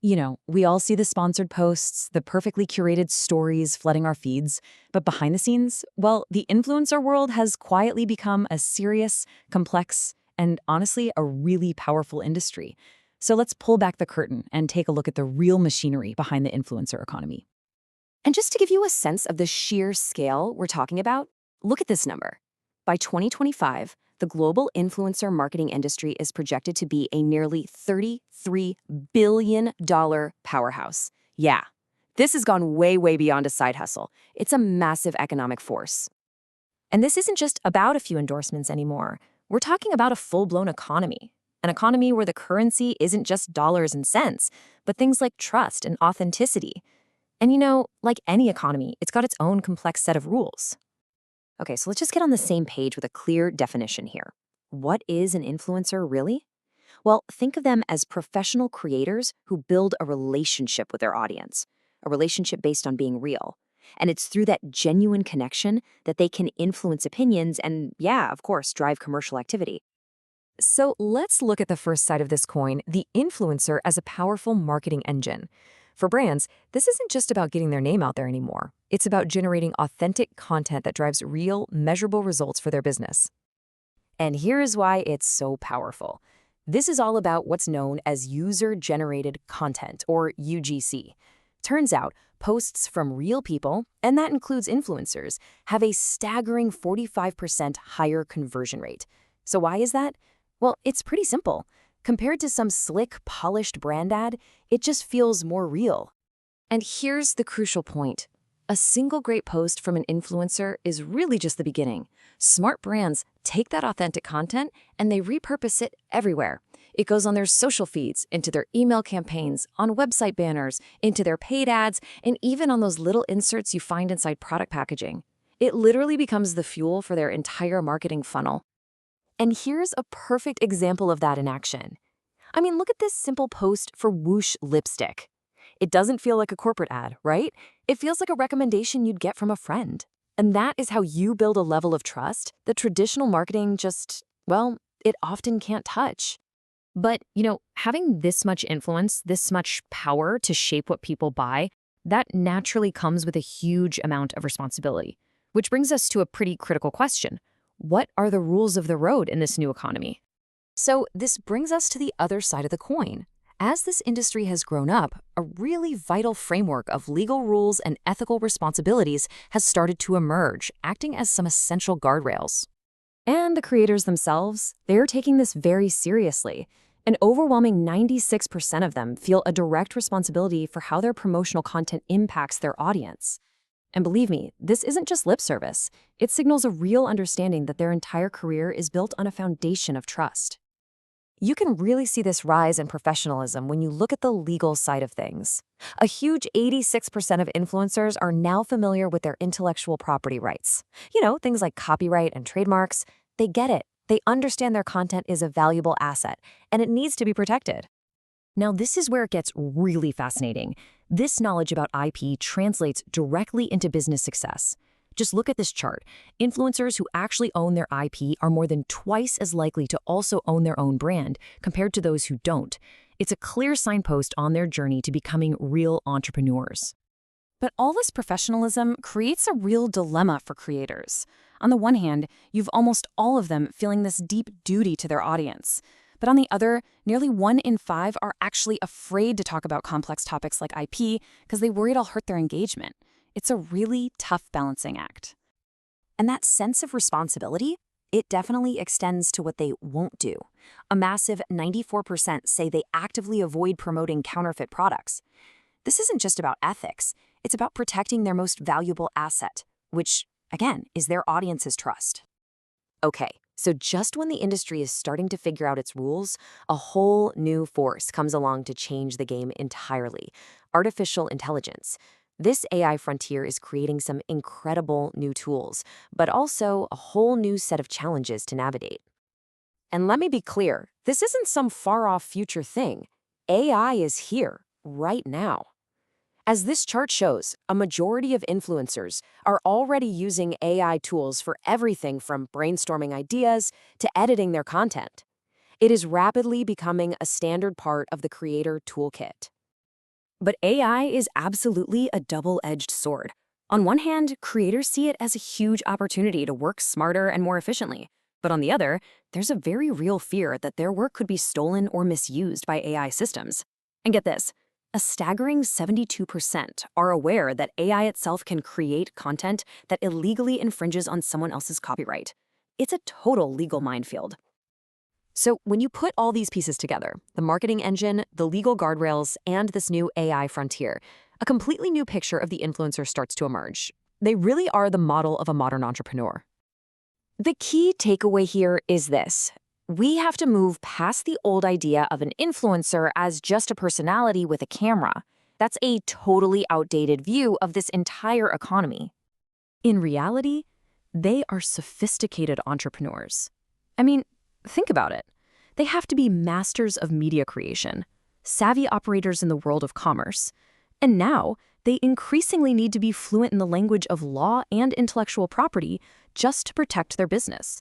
We all see the sponsored posts, the perfectly curated stories flooding our feeds, but behind the scenes, well, the influencer world has quietly become a serious, complex, and honestly, a really powerful industry. So let's pull back the curtain and take a look at the real machinery behind the influencer economy. And just to give you a sense of the sheer scale we're talking about, look at this number. By 2025, the global influencer marketing industry is projected to be a nearly $33 billion powerhouse. Yeah, this has gone way, way beyond a side hustle. It's a massive economic force. And this isn't just about a few endorsements anymore. We're talking about a full-blown economy. An economy where the currency isn't just dollars and cents, but things like trust and authenticity. And like any economy, it's got its own complex set of rules. Okay, so let's just get on the same page with a clear definition here. What is an influencer really? Well, think of them as professional creators who build a relationship with their audience, a relationship based on being real. And it's through that genuine connection that they can influence opinions and, yeah, of course, drive commercial activity. So let's look at the first side of this coin, the influencer as a powerful marketing engine. For brands, this isn't just about getting their name out there anymore. It's about generating authentic content that drives real, measurable results for their business. And here is why it's so powerful. This is all about what's known as user-generated content, or UGC. Turns out, posts from real people, and that includes influencers, have a staggering 45% higher conversion rate. So why is that? Well, it's pretty simple. Compared to some slick, polished brand ad, it just feels more real. And here's the crucial point. A single great post from an influencer is really just the beginning. Smart brands take that authentic content and they repurpose it everywhere. It goes on their social feeds, into their email campaigns, on website banners, into their paid ads, and even on those little inserts you find inside product packaging. It literally becomes the fuel for their entire marketing funnel. And here's a perfect example of that in action. I mean, look at this simple post for Whoosh lipstick. It doesn't feel like a corporate ad, right? It feels like a recommendation you'd get from a friend. And that is how you build a level of trust that traditional marketing just, well, it often can't touch. But, having this much influence, this much power to shape what people buy, that naturally comes with a huge amount of responsibility. Which brings us to a pretty critical question. What are the rules of the road in this new economy? So this brings us to the other side of the coin. As this industry has grown up, a really vital framework of legal rules and ethical responsibilities has started to emerge, acting as some essential guardrails. And the creators themselves, they're taking this very seriously. An overwhelming 96% of them feel a direct responsibility for how their promotional content impacts their audience. And believe me, this isn't just lip service. It signals a real understanding that their entire career is built on a foundation of trust. You can really see this rise in professionalism when you look at the legal side of things. A huge 86% of influencers are now familiar with their intellectual property rights. Things like copyright and trademarks. They get it. They understand their content is a valuable asset, and it needs to be protected. Now, this is where it gets really fascinating. This knowledge about IP translates directly into business success. Just look at this chart. Influencers who actually own their IP are more than twice as likely to also own their own brand compared to those who don't. It's a clear signpost on their journey to becoming real entrepreneurs. But all this professionalism creates a real dilemma for creators. On the one hand, you've almost all of them feeling this deep duty to their audience. But on the other, nearly 1 in 5 are actually afraid to talk about complex topics like IP because they worry it'll hurt their engagement. It's a really tough balancing act. And that sense of responsibility, it definitely extends to what they won't do. A massive 94% say they actively avoid promoting counterfeit products. This isn't just about ethics. It's about protecting their most valuable asset, which, again, is their audience's trust. Okay, so just when the industry is starting to figure out its rules, a whole new force comes along to change the game entirely: artificial intelligence. This AI frontier is creating some incredible new tools, but also a whole new set of challenges to navigate. And let me be clear, this isn't some far-off future thing. AI is here, right now. As this chart shows, a majority of influencers are already using AI tools for everything from brainstorming ideas to editing their content. It is rapidly becoming a standard part of the creator toolkit. But AI is absolutely a double-edged sword. On one hand, creators see it as a huge opportunity to work smarter and more efficiently. But on the other, there's a very real fear that their work could be stolen or misused by AI systems. And get this, a staggering 72% are aware that AI itself can create content that illegally infringes on someone else's copyright. It's a total legal minefield. So when you put all these pieces together, the marketing engine, the legal guardrails, and this new AI frontier, a completely new picture of the influencer starts to emerge. They really are the model of a modern entrepreneur. The key takeaway here is this. We have to move past the old idea of an influencer as just a personality with a camera. That's a totally outdated view of this entire economy. In reality, they are sophisticated entrepreneurs. I mean, think about it. They have to be masters of media creation, savvy operators in the world of commerce, and now they increasingly need to be fluent in the language of law and intellectual property just to protect their business.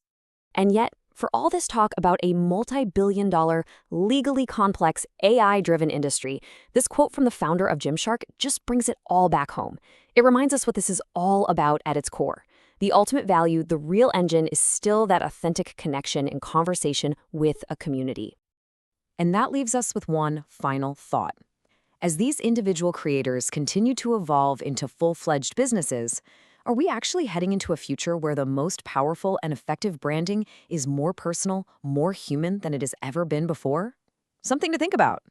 And yet, for all this talk about a multi-billion-dollar, legally complex, AI-driven industry, this quote from the founder of Gymshark just brings it all back home. It reminds us what this is all about at its core. The ultimate value, the real engine, is still that authentic connection and conversation with a community. And that leaves us with one final thought. As these individual creators continue to evolve into full-fledged businesses, are we actually heading into a future where the most powerful and effective branding is more personal, more human than it has ever been before? Something to think about.